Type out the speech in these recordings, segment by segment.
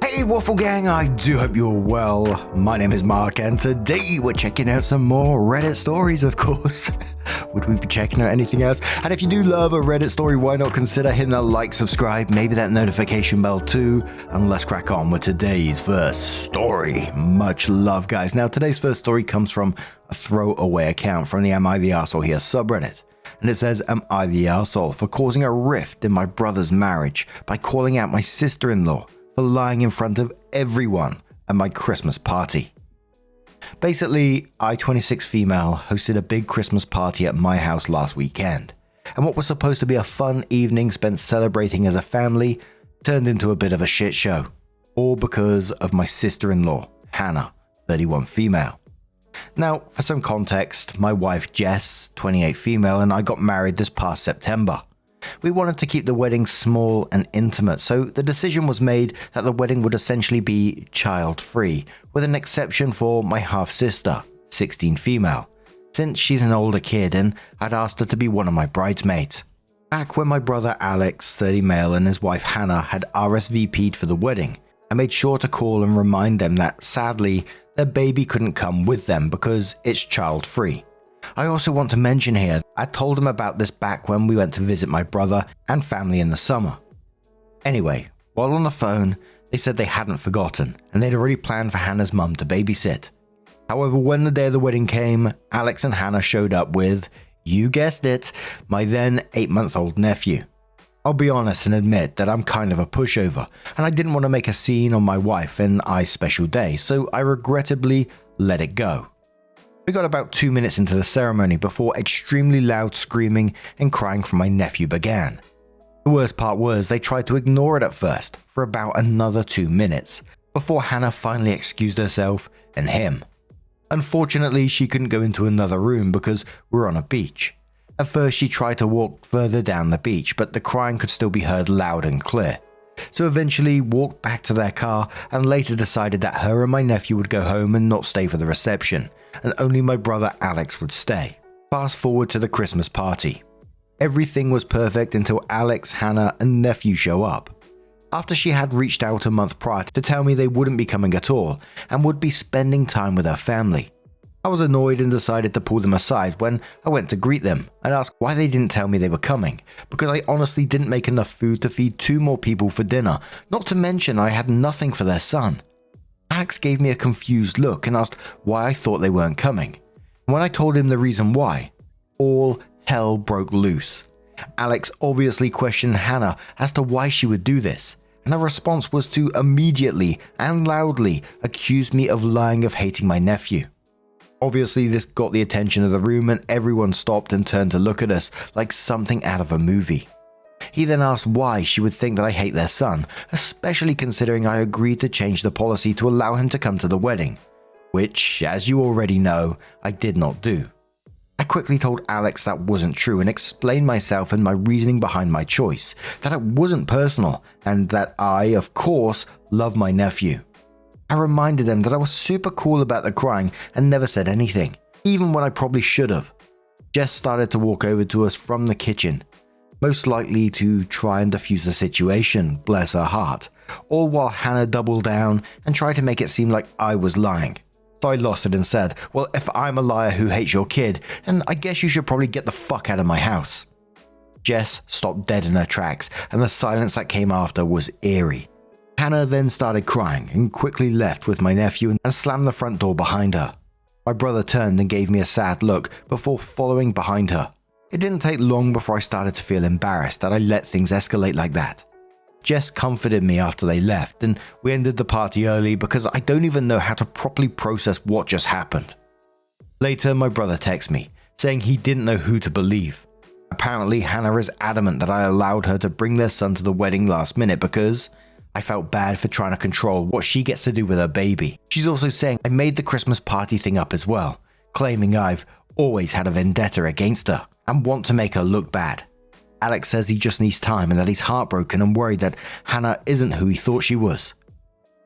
Hey Waffle Gang, I do hope you're well. My name is Mark and today we're checking out some more Reddit stories, of course. Would we be checking out anything else? And if you do love a Reddit story, why not consider hitting that like, subscribe, maybe that notification bell too. And let's crack on with today's first story. Much love, guys. Now today's first story comes from a throwaway account from the Am I the Arsehole Here subreddit. And it says, am I the arsehole for causing a rift in my brother's marriage by calling out my sister-in-law for lying in front of everyone at my Christmas party? Basically, I, 26 female, hosted a big Christmas party at my house last weekend, and what was supposed to be a fun evening spent celebrating as a family turned into a bit of a shit show, all because of my sister-in-law, Hannah, 31 female. Now, for some context, my wife Jess, 28 female, and I got married this past September. We wanted to keep the wedding small and intimate, so the decision was made that the wedding would essentially be child-free, with an exception for my half-sister, 16 female, since she's an older kid and I'd asked her to be one of my bridesmaids. Back when my brother Alex, 30 male, and his wife Hannah had RSVP'd for the wedding, I made sure to call and remind them that sadly, their baby couldn't come with them because it's child-free. I also want to mention here, I told them about this back when we went to visit my brother and family in the summer. Anyway, while on the phone, they said they hadn't forgotten and they'd already planned for Hannah's mum to babysit. However, when the day of the wedding came, Alex and Hannah showed up with, you guessed it, my then 8-month-old nephew. I'll be honest and admit that I'm kind of a pushover and I didn't want to make a scene on my wife and I's special day, so I regrettably let it go. We got about 2 minutes into the ceremony before extremely loud screaming and crying from my nephew began. The worst part was they tried to ignore it at first for about another 2 minutes before Hannah finally excused herself and him. Unfortunately, she couldn't go into another room because we're on a beach. At first she tried to walk further down the beach, but the crying could still be heard loud and clear. So eventually walked back to their car and later decided that her and my nephew would go home and not stay for the reception, and only my brother Alex would stay. Fast forward to the Christmas party. Everything was perfect until Alex, Hannah, and nephew show up. After she had reached out a month prior to tell me they wouldn't be coming at all and would be spending time with her family. I was annoyed and decided to pull them aside when I went to greet them and ask why they didn't tell me they were coming, because I honestly didn't make enough food to feed 2 more people for dinner, not to mention I had nothing for their son. Alex gave me a confused look and asked why I thought they weren't coming. When I told him the reason why, all hell broke loose. Alex obviously questioned Hannah as to why she would do this, and her response was to immediately and loudly accuse me of lying of hating my nephew. Obviously, this got the attention of the room and everyone stopped and turned to look at us like something out of a movie. He then asked why she would think that I hate their son, especially considering I agreed to change the policy to allow him to come to the wedding, which, as you already know, I did not do. I quickly told Alex that wasn't true and explained myself and my reasoning behind my choice, that it wasn't personal and that I, of course, love my nephew. I reminded them that I was super cool about the crying and never said anything, even when I probably should have. Jess started to walk over to us from the kitchen, most likely to try and defuse the situation, bless her heart, all while Hannah doubled down and tried to make it seem like I was lying. So I lost it and said, well, if I'm a liar who hates your kid, then I guess you should probably get the fuck out of my house. Jess stopped dead in her tracks and the silence that came after was eerie. Hannah then started crying and quickly left with my nephew and slammed the front door behind her. My brother turned and gave me a sad look before following behind her. It didn't take long before I started to feel embarrassed that I let things escalate like that. Jess comforted me after they left and we ended the party early because I don't even know how to properly process what just happened. Later, my brother texted me saying he didn't know who to believe. Apparently, Hannah is adamant that I allowed her to bring their son to the wedding last minute because I felt bad for trying to control what she gets to do with her baby. She's also saying I made the Christmas party thing up as well, claiming I've always had a vendetta against her and want to make her look bad. Alex says he just needs time and that he's heartbroken and worried that Hannah isn't who he thought she was.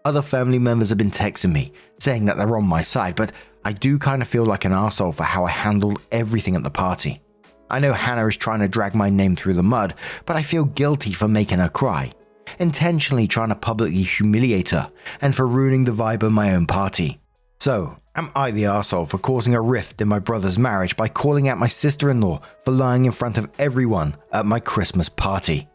Other family members have been texting me, saying that they're on my side, but I do kind of feel like an arsehole for how I handled everything at the party. I know Hannah is trying to drag my name through the mud, but I feel guilty for making her cry. intentionally trying to publicly humiliate her, and for ruining the vibe of my own party. So, am I the arsehole for causing a rift in my brother's marriage by calling out my sister-in-law for lying in front of everyone at my Christmas party?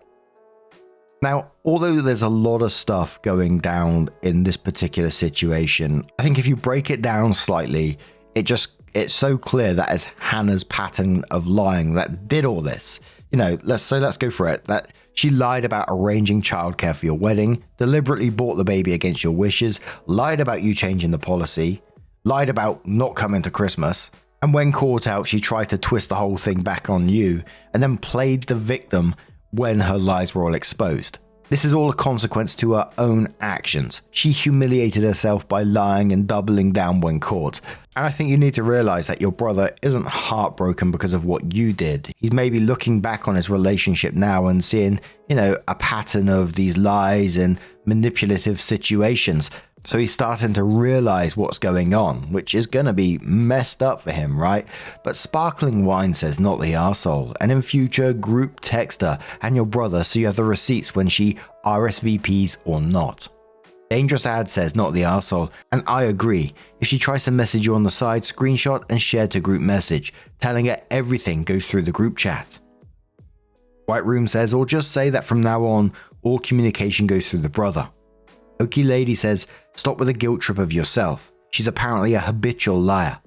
Now, although there's a lot of stuff going down in this particular situation, I think if you break it down slightly, it's so clear that it's Hannah's pattern of lying that did all this. Let's go for it. That she lied about arranging childcare for your wedding, deliberately bought the baby against your wishes, lied about you changing the policy, lied about not coming to Christmas, and when caught out, she tried to twist the whole thing back on you, and then played the victim when her lies were all exposed. This is all a consequence to her own actions. She humiliated herself by lying and doubling down when caught. And I think you need to realize that your brother isn't heartbroken because of what you did. He's maybe looking back on his relationship now and seeing, a pattern of these lies and manipulative situations. So he's starting to realize what's going on, which is going to be messed up for him, right? But Sparkling Wine says not the arsehole, and in future group text her and your brother so you have the receipts when she RSVPs or not. Dangerous Ad says not the arsehole, and I agree. If she tries to message you on the side, screenshot and share to group message, telling her everything goes through the group chat. White Room says, or just say that from now on, all communication goes through the brother. Okie Lady says, stop with the guilt trip of yourself. She's apparently a habitual liar.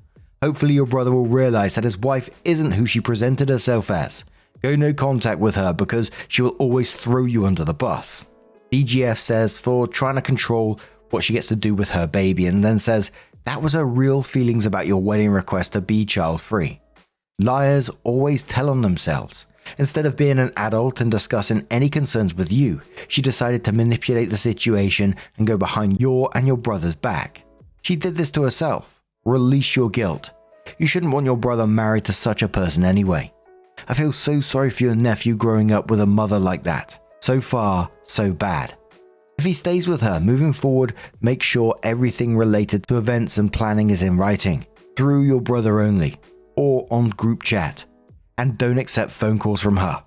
Hopefully your brother will realize that his wife isn't who she presented herself as. Go no contact with her because she will always throw you under the bus. DGF says, for trying to control what she gets to do with her baby, and then says, that was her real feelings about your wedding request to be child-free. Liars always tell on themselves. Instead of being an adult and discussing any concerns with you, she decided to manipulate the situation and go behind your and your brother's back. She did this to herself. Release your guilt. You shouldn't want your brother married to such a person anyway. I feel so sorry for your nephew growing up with a mother like that. So far, so bad. If he stays with her moving forward, make sure everything related to events and planning is in writing, through your brother only, or on group chat. And don't accept phone calls from her.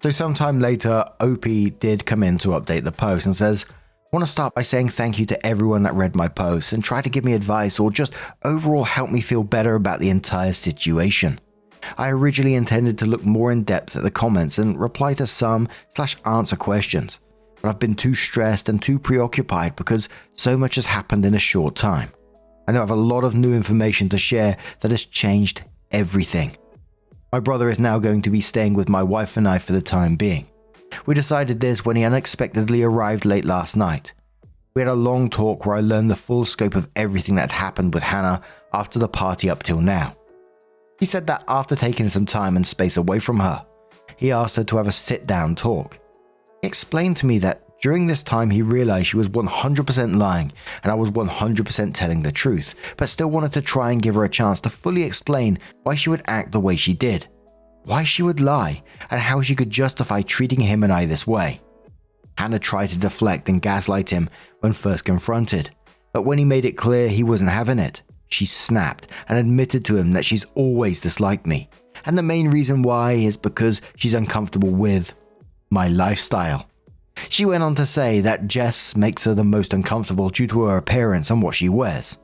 So sometime later, OP did come in to update the post and says, I want to start by saying thank you to everyone that read my post and tried to give me advice or just overall help me feel better about the entire situation. I originally intended to look more in depth at the comments and reply to some/answer questions, but I've been too stressed and too preoccupied because so much has happened in a short time. I know I have a lot of new information to share that has changed everything. My brother is now going to be staying with my wife and I for the time being. We decided this when he unexpectedly arrived late last night. We had a long talk where I learned the full scope of everything that had happened with Hannah after the party up till now. He said that after taking some time and space away from her, he asked her to have a sit-down talk. He explained to me that during this time he realized she was 100% lying and I was 100% telling the truth, but still wanted to try and give her a chance to fully explain why she would act the way she did, why she would lie, and how she could justify treating him and I this way. Hannah tried to deflect and gaslight him when first confronted, but when he made it clear he wasn't having it, she snapped and admitted to him that she's always disliked me, and the main reason why is because she's uncomfortable with my lifestyle. She went on to say that Jess makes her the most uncomfortable due to her appearance and what she wears.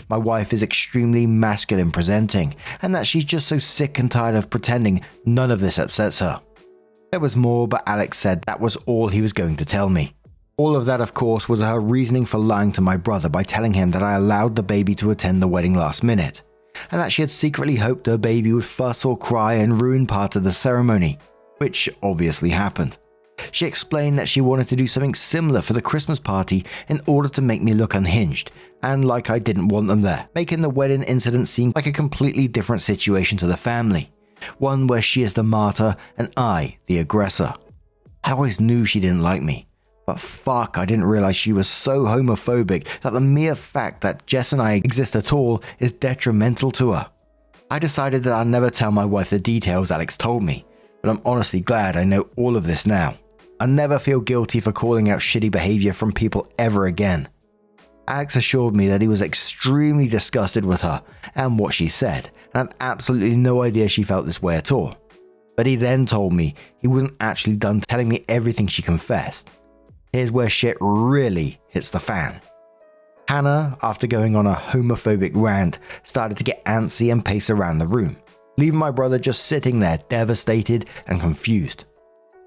My wife is extremely masculine presenting, and that she's just so sick and tired of pretending none of this upsets her. There was more, but Alex said that was all he was going to tell me. All of that, of course, was her reasoning for lying to my brother by telling him that I allowed the baby to attend the wedding last minute, and that she had secretly hoped her baby would fuss or cry and ruin part of the ceremony, which obviously happened. She explained that she wanted to do something similar for the Christmas party in order to make me look unhinged, and like I didn't want them there, making the wedding incident seem like a completely different situation to the family, one where she is the martyr and I the aggressor. I always knew she didn't like me, but fuck, I didn't realize she was so homophobic that the mere fact that Jess and I exist at all is detrimental to her. I decided that I'd never tell my wife the details Alex told me, but I'm honestly glad I know all of this now. I never feel guilty for calling out shitty behavior from people ever again. Alex assured me that he was extremely disgusted with her and what she said, and had absolutely no idea she felt this way at all. But he then told me he wasn't actually done telling me everything she confessed. Here's where shit really hits the fan. Hannah, after going on a homophobic rant, started to get antsy and pace around the room, leaving my brother just sitting there devastated and confused.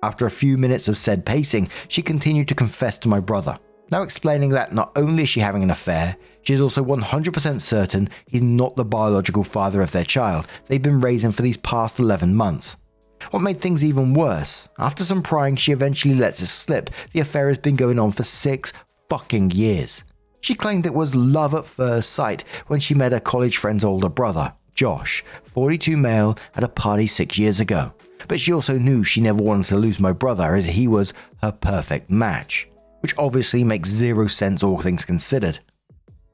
After a few minutes of said pacing, she continued to confess to my brother, now explaining that not only is she having an affair, she is also 100% certain he's not the biological father of their child they've been raising for these past 11 months. What made things even worse, after some prying she eventually lets it slip the affair has been going on for 6 fucking years. She claimed it was love at first sight when she met her college friend's older brother, Josh, 42 male, at a party 6 years ago. But she also knew she never wanted to lose my brother as he was her perfect match, which obviously makes zero sense all things considered.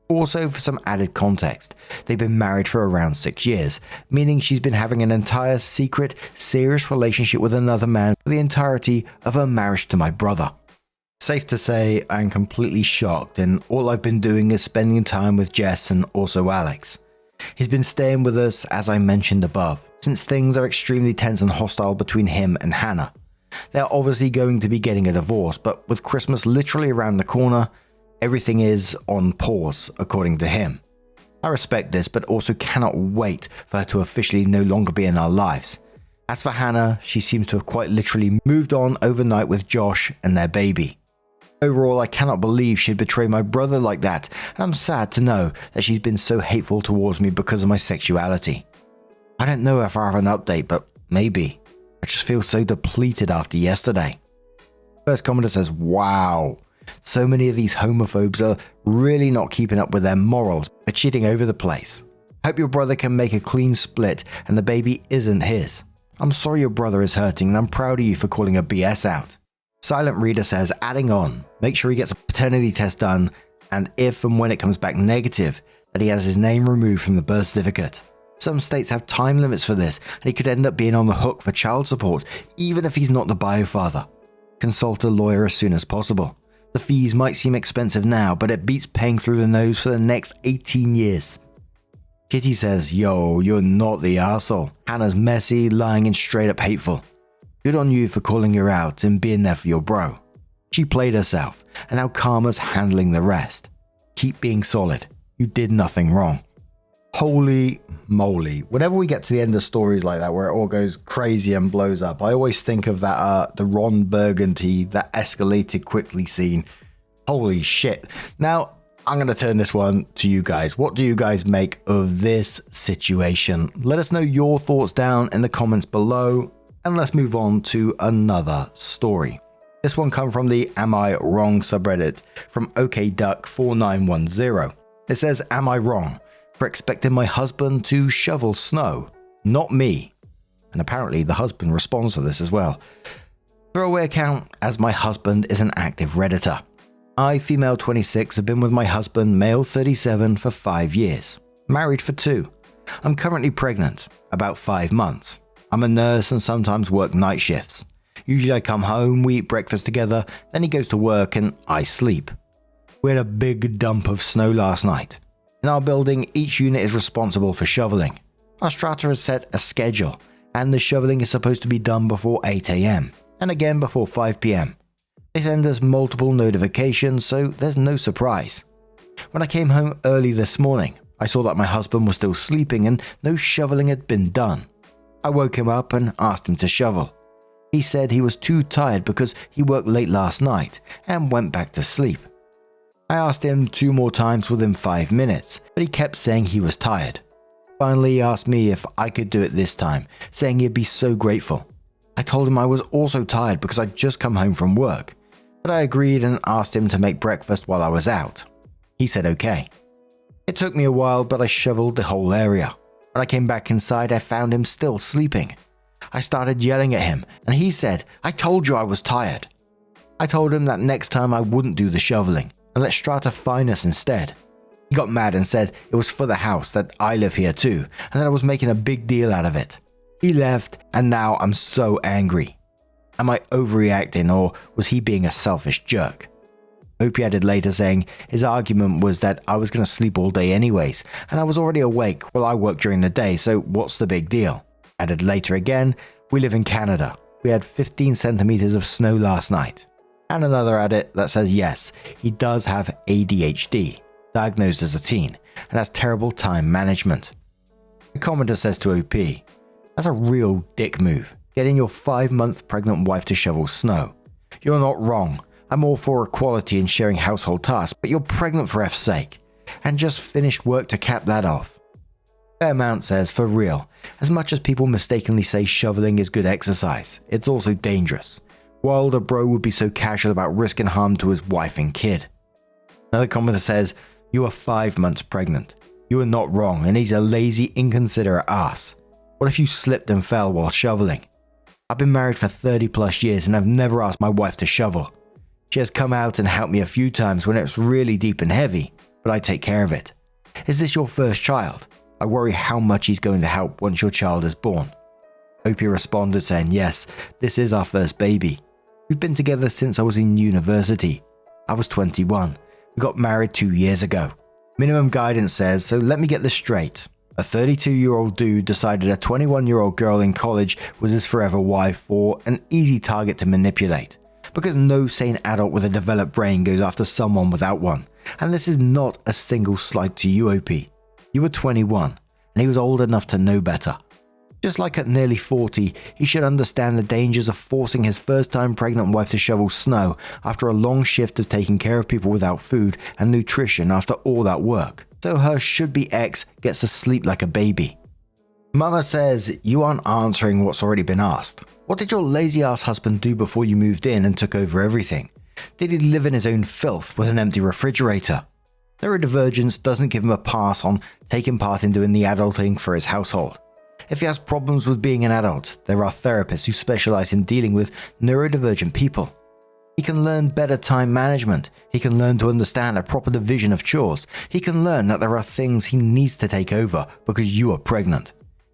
Also, for some added context, they've been married for around 6 years, meaning she's been having an entire secret, serious relationship with another man for the entirety of her marriage to my brother. Safe to say, I'm completely shocked, and all I've been doing is spending time with Jess and also Alex. He's been staying with us, as I mentioned above, since things are extremely tense and hostile between him and Hannah. They're obviously going to be getting a divorce, but with Christmas literally around the corner, everything is on pause, according to him. I respect this, but also cannot wait for her to officially no longer be in our lives. As for Hannah, she seems to have quite literally moved on overnight with Josh and their baby. Overall, I cannot believe she'd betray my brother like that, and I'm sad to know that she's been so hateful towards me because of my sexuality. I don't know if I have an update, but maybe. I just feel so depleted after yesterday. First commenter says, wow, so many of these homophobes are really not keeping up with their morals by cheating over the place. Hope your brother can make a clean split and the baby isn't his. I'm sorry your brother is hurting and I'm proud of you for calling a BS out. Silent Reader says, adding on, make sure he gets a paternity test done and if and when it comes back negative, that he has his name removed from the birth certificate. Some states have time limits for this and he could end up being on the hook for child support even if he's not the bio father. Consult a lawyer as soon as possible. The fees might seem expensive now, but it beats paying through the nose for the next 18 years. Kitty says, yo, you're not the arsehole. Hannah's messy, lying and straight up hateful. Good on you for calling her out and being there for your bro. She played herself, and now Karma's handling the rest. Keep being solid. You did nothing wrong. Holy moly. Whenever we get to the end of stories like that where it all goes crazy and blows up, I always think of that the Ron Burgundy, that escalated quickly scene. Holy shit. Now, I'm going to turn this one to you guys. What do you guys make of this situation? Let us know your thoughts down in the comments below, and let's move on to another story. This one comes from the Am I Wrong subreddit from OKDuck4910. It says, am I wrong for expecting my husband to shovel snow? Not me. And apparently the husband responds to this as well. Throwaway account, as my husband is an active Redditor. I, female 26, have been with my husband, male 37, for 5 years. Married for 2. I'm currently pregnant, about 5 months. I'm a nurse and sometimes work night shifts. Usually I come home, we eat breakfast together, then he goes to work and I sleep. We had a big dump of snow last night. In our building, each unit is responsible for shoveling. Our strata has set a schedule, and the shoveling is supposed to be done before 8 AM, and again before 5 PM. They send us multiple notifications, so there's no surprise. When I came home early this morning, I saw that my husband was still sleeping and no shoveling had been done. I woke him up and asked him to shovel. He said he was too tired because he worked late last night and went back to sleep. I asked him 2 more times within 5 minutes, but he kept saying he was tired. Finally, he asked me if I could do it this time, saying he'd be so grateful. I told him I was also tired because I'd just come home from work, but I agreed and asked him to make breakfast while I was out. He said okay. It took me a while, but I shoveled the whole area. When I came back inside, I found him still sleeping. I started yelling at him, and he said, I told you I was tired. I told him that next time I wouldn't do the shoveling, and let Strata fine us instead. He got mad and said it was for the house, that I live here too, and that I was making a big deal out of it. He left, and now I'm so angry. Am I overreacting, or was he being a selfish jerk? Hope he added later saying his argument was that I was going to sleep all day anyways, and I was already awake while I work during the day, so what's the big deal? Added later again, we live in Canada. We had 15 centimeters of snow last night. And another at it that says yes, he does have ADHD, diagnosed as a teen, and has terrible time management. The commenter says to OP, "That's a real dick move, getting your 5-month pregnant wife to shovel snow. You're not wrong. I'm all for equality and sharing household tasks, but you're pregnant for F's sake, and just finished work to cap that off." Fairmount says, "For real, as much as people mistakenly say shoveling is good exercise, it's also dangerous. Wild a bro would be so casual about risking harm to his wife and kid." Another commenter says, "You are 5 months pregnant. You are not wrong, and he's a lazy, inconsiderate ass. What if you slipped and fell while shoveling? I've been married for 30 plus years and I've never asked my wife to shovel. She has come out and helped me a few times when it's really deep and heavy, but I take care of it. Is this your first child? I worry how much he's going to help once your child is born." Opie responded saying, "Yes, this is our first baby. We've been together since I was in university. I was 21. We got married 2 years ago." Minimum Guidance says, "So let me get this straight. A 32-year-old dude decided a 21-year-old girl in college was his forever wife or an easy target to manipulate. Because no sane adult with a developed brain goes after someone without one. And this is not a single slight to you, OP. You were 21, and he was old enough to know better. Just like at nearly 40, he should understand the dangers of forcing his first-time pregnant wife to shovel snow after a long shift of taking care of people without food and nutrition after all that work. So her should-be ex gets to sleep like a baby." Mama says, "You aren't answering what's already been asked. What did your lazy-ass husband do before you moved in and took over everything? Did he live in his own filth with an empty refrigerator? Neurodivergence doesn't give him a pass on taking part in doing the adulting for his household. If he has problems with being an adult, there are therapists who specialize in dealing with neurodivergent people. He can learn better time management. He can learn to understand a proper division of chores. He can learn that there are things he needs to take over because you are pregnant.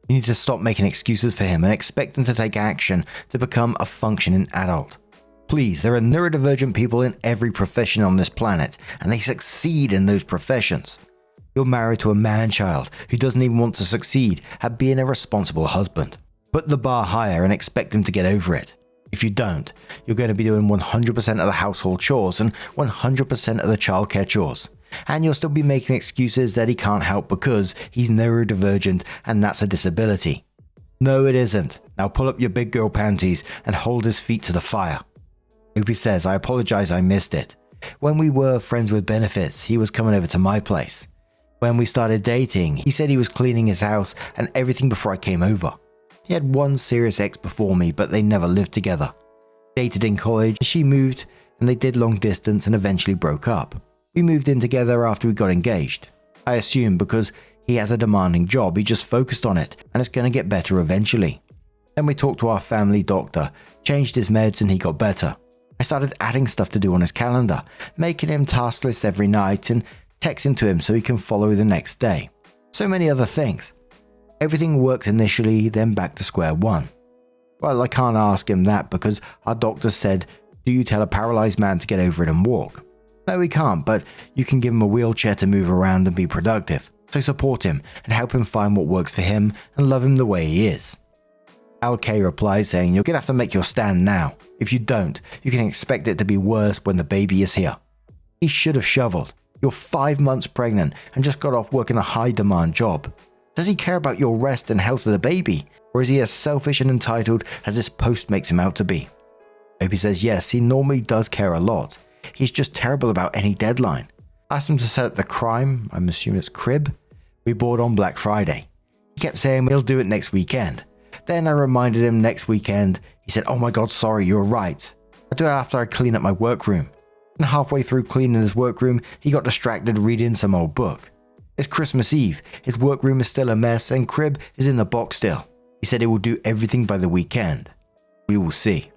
You need to stop making excuses for him and expect him to take action to become a functioning adult. Please, there are neurodivergent people in every profession on this planet, and they succeed in those professions. You're married to a man-child who doesn't even want to succeed at being a responsible husband. Put the bar higher and expect him to get over it. If you don't, you're going to be doing 100% of the household chores and 100% of the childcare chores. And you'll still be making excuses that he can't help because he's neurodivergent and that's a disability. No, it isn't. Now pull up your big girl panties and hold his feet to the fire." Opie says, "I apologize, I missed it. When we were friends with benefits, he was coming over to my place. When we started dating, he said he was cleaning his house and everything before I came over. He had one serious ex before me, but they never lived together. Dated in college, she moved, and they did long distance and eventually broke up. We moved in together after we got engaged. I assume because he has a demanding job, he just focused on it, and it's going to get better eventually. Then we talked to our family doctor, changed his meds, and he got better. I started adding stuff to do on his calendar, making him task list every night and texting to him so he can follow the next day. So many other things. Everything works initially, then back to square one. Well, I can't ask him that because our doctor said, do you tell a paralyzed man to get over it and walk? No, we can't, but you can give him a wheelchair to move around and be productive. So support him and help him find what works for him and love him the way he is." Al K replies saying, "You're going to have to make your stand now. If you don't, you can expect it to be worse when the baby is here. He should have shoveled. You're 5 months pregnant and just got off working a high-demand job. Does he care about your rest and health of the baby? Or is he as selfish and entitled as this post makes him out to be?" Opie says, "Yes, he normally does care a lot. He's just terrible about any deadline. Asked him to set up the crime, I'm assuming it's crib, we bought on Black Friday. He kept saying he'll do it next weekend. Then I reminded him next weekend. He said, 'Oh my god, sorry, you're right. I'll do it after I clean up my workroom.' And halfway through cleaning his workroom, he got distracted reading some old book. It's Christmas Eve, his workroom is still a mess and crib is in the box still. He said he will do everything by the weekend. We will see."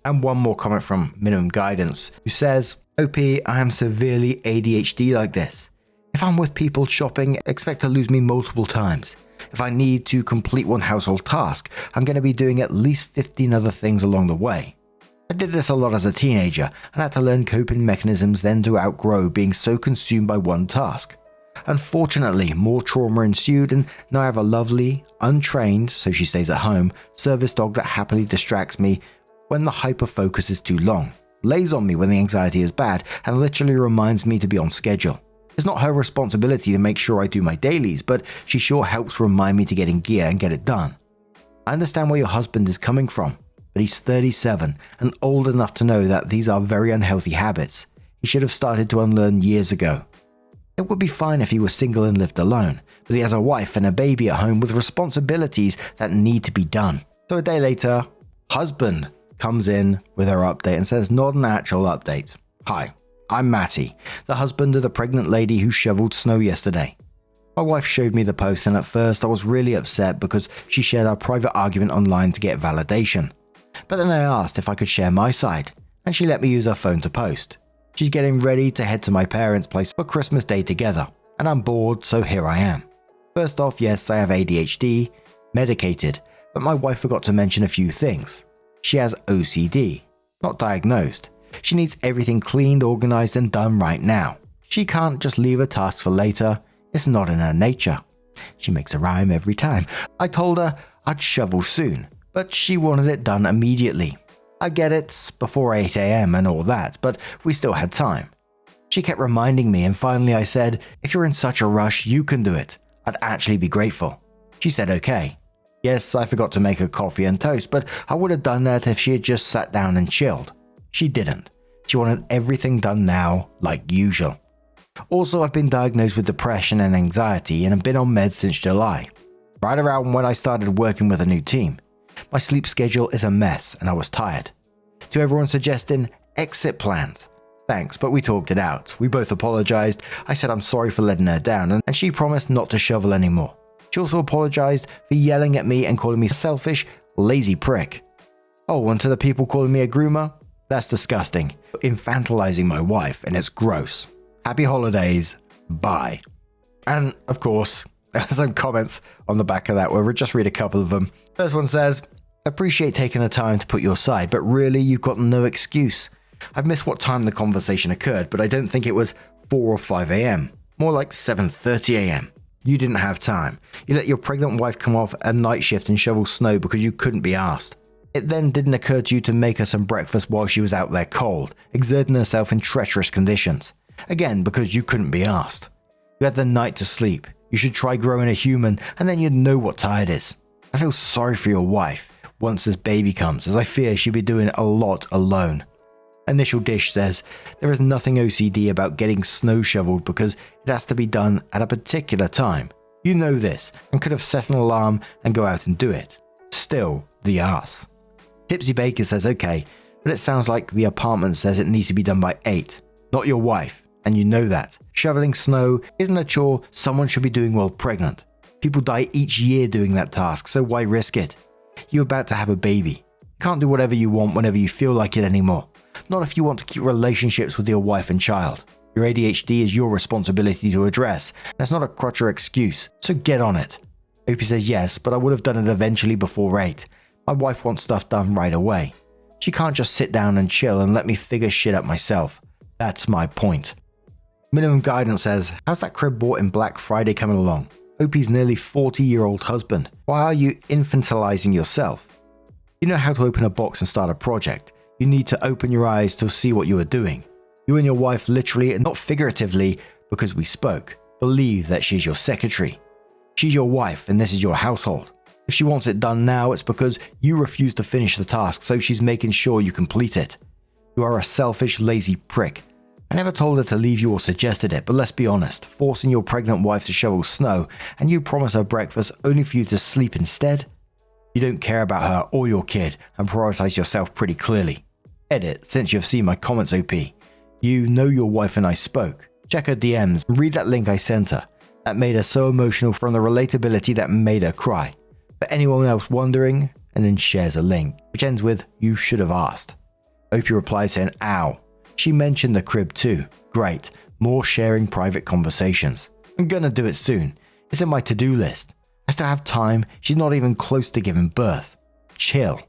And one more comment from Minimum Guidance, who says, "OP, I am severely ADHD like this. If I'm with people shopping, expect to lose me multiple times. If I need to complete one household task, I'm going to be doing at least 15 other things along the way. I did this a lot as a teenager and had to learn coping mechanisms then to outgrow being so consumed by one task. Unfortunately, more trauma ensued and now I have a lovely, untrained, so she stays at home, service dog that happily distracts me when the hyper-focus is too long. lays on me when the anxiety is bad, and literally reminds me to be on schedule. It's not her responsibility to make sure I do my dailies, but she sure helps remind me to get in gear and get it done. I understand where your husband is coming from, but he's 37 and old enough to know that these are very unhealthy habits. He should have started to unlearn years ago. It would be fine if he was single and lived alone, but he has a wife and a baby at home with responsibilities that need to be done. So a day later, husband comes in with her update and says, not an actual update. Hi, I'm Matty, the husband of the pregnant lady who shoveled snow yesterday. My wife showed me the post, and at first I was really upset because she shared our private argument online to get validation. But then I asked if I could share my side, and she let me use her phone to post. She's getting ready to head to my parents' place for Christmas Day together, and I'm bored, so here I am. First off, yes, I have ADHD, medicated, but my wife forgot to mention a few things. She has OCD, not diagnosed. She needs everything cleaned, organized, and done right now. She can't just leave a task for later. It's not in her nature. She makes a rhyme every time. I told her I'd shovel soon, but she wanted it done immediately. I get it, before 8 AM and all that, but we still had time. She kept reminding me, and finally I said, if you're in such a rush, you can do it. I'd actually be grateful. She said okay. Yes, I forgot to make her coffee and toast, but I would have done that if she had just sat down and chilled. She didn't. She wanted everything done now, like usual. Also, I've been diagnosed with depression and anxiety and have been on meds since July, right around when I started working with a new team. My sleep schedule is a mess and I was tired. To everyone suggesting exit plans, thanks, but we talked it out. We both apologized. I said I'm sorry for letting her down, and she promised not to shovel anymore. She also apologized for yelling at me and calling me a selfish, lazy prick. Oh, and to the people calling me a groomer, that's disgusting. Infantilizing my wife, and it's gross. Happy holidays. Bye. And of course, there's some comments on the back of that where we'll just read a couple of them. First one says, appreciate taking the time to put your side, but really you've got no excuse. I've missed what time the conversation occurred, but I don't think it was 4 or 5 AM. More like 7:30 AM. You didn't have time. You let your pregnant wife come off a night shift and shovel snow because you couldn't be asked. It then didn't occur to you to make her some breakfast while she was out there cold, exerting herself in treacherous conditions. Again, because you couldn't be asked. You had the night to sleep. You should try growing a human, and then you'd know what tired is. I feel sorry for your wife once this baby comes, as I fear she'll be doing it a lot alone. Initial Dish says, there is nothing OCD about getting snow shoveled because it has to be done at a particular time. You know this, and could have set an alarm and go out and do it. Still, the arse. Tipsy Baker says, okay, but it sounds like the apartment says it needs to be done by 8, not your wife, and you know that. Shoveling snow isn't a chore someone should be doing while pregnant. People die each year doing that task, so why risk it? You're about to have a baby. You can't do whatever you want whenever you feel like it anymore. Not if you want to keep relationships with your wife and child. Your ADHD is your responsibility to address. That's not a crutch or excuse, so get on it. Opie says yes, but I would have done it eventually before 8. My wife wants stuff done right away. She can't just sit down and chill and let me figure shit out myself. That's my point. Minimum Guidance says, how's that crib bought in Black Friday coming along? Opie's nearly 40-year-old husband. Why are you infantilizing yourself? You know how to open a box and start a project. You need to open your eyes to see what you are doing. You and your wife literally, and not figuratively, because we spoke, believe that she's your secretary. She's your wife and this is your household. If she wants it done now, it's because you refuse to finish the task, so she's making sure you complete it. You are a selfish, lazy prick. I never told her to leave you or suggested it, but let's be honest, forcing your pregnant wife to shovel snow and you promise her breakfast only for you to sleep instead? You don't care about her or your kid and prioritize yourself pretty clearly. Edit, since you've seen my comments, OP. You know your wife and I spoke. Check her DMs and read that link I sent her. That made her so emotional from the relatability that made her cry. For anyone else wondering, and then shares a link, which ends with, you should have asked. Opie replies saying, ow. She mentioned the crib too. Great. More sharing private conversations. I'm gonna do it soon. It's in my to-do list. I still have time. She's not even close to giving birth. Chill.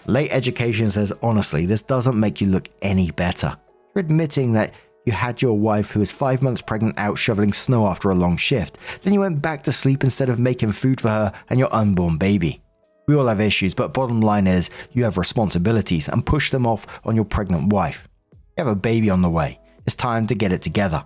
Late Education says, honestly, this doesn't make you look any better. You're admitting that you had your wife who is 5 months pregnant out shoveling snow after a long shift. Then you went back to sleep instead of making food for her and your unborn baby. We all have issues, but bottom line is you have responsibilities and push them off on your pregnant wife. You have a baby on the way. It's time to get it together.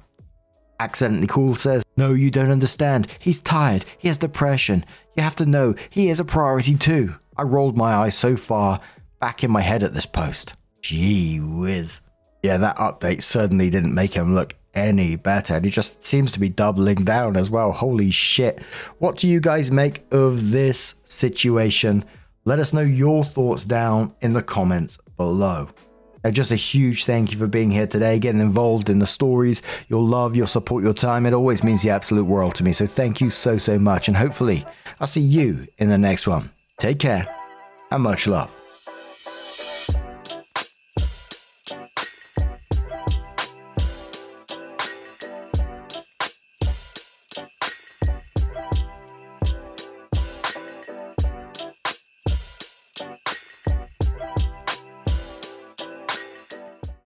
Accidentally Cool says, no, you don't understand. He's tired. He has depression. You have to know he is a priority too. I rolled my eyes so far back in my head at this post. Gee whiz. Yeah, that update certainly didn't make him look any better, and he just seems to be doubling down as well. Holy shit. What do you guys make of this situation? Let us know your thoughts down in the comments below. Just a huge thank you for being here today, getting involved in the stories, your love, your support, your time. It always means the absolute world to me. So thank you so much. And hopefully I'll see you in the next one. Take care and much love.